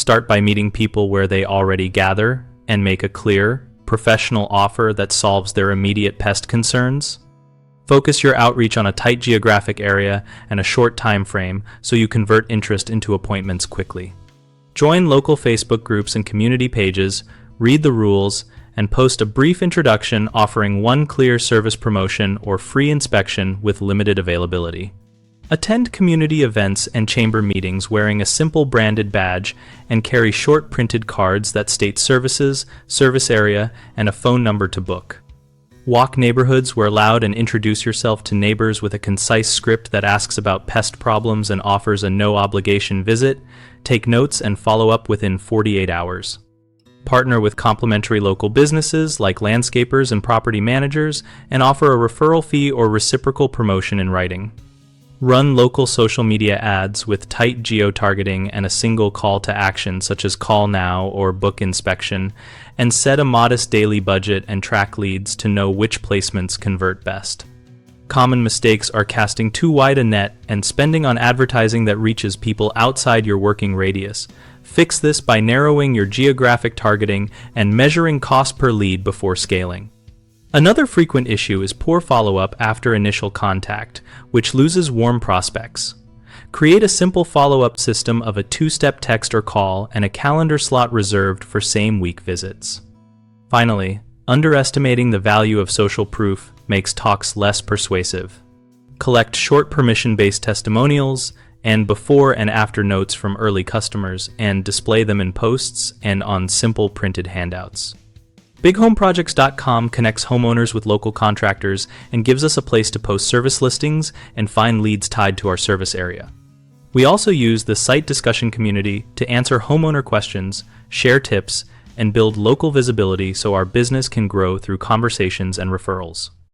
Start by meeting people where they already gather and make a clear, professional offer that solves their immediate pest concerns. Focus your outreach on a tight geographic area and a short time frame so you convert interest into appointments quickly. Join local Facebook groups and community pages, read the rules, and post a brief introduction offering one clear service promotion or free inspection with limited availability. Attend community events and chamber meetings wearing a simple branded badge and carry short printed cards that state services, service area, and a phone number to book. Walk neighborhoods where allowed and introduce yourself to neighbors with a concise script that asks about pest problems and offers a no-obligation visit. Take notes and follow up within 48 hours. Partner with complimentary local businesses like landscapers and property managers and offer a referral fee or reciprocal promotion in writing. Run local social media ads with tight geo-targeting and a single call to action such as call now or book inspection, and set a modest daily budget and track leads to know which placements convert best. Common mistakes are casting too wide a net and spending on advertising that reaches people outside your working radius. Fix this by narrowing your geographic targeting and measuring cost per lead before scaling. Another frequent issue is poor follow-up after initial contact, which loses warm prospects. Create a simple follow-up system of a two-step text or call and a calendar slot reserved for same-week visits. Finally, underestimating the value of social proof makes talks less persuasive. Collect short permission-based testimonials and before and after notes from early customers and display them in posts and on simple printed handouts. BigHomeProjects.com connects homeowners with local contractors and gives us a place to post service listings and find leads tied to our service area. We also use the site discussion community to answer homeowner questions, share tips, and build local visibility so our business can grow through conversations and referrals.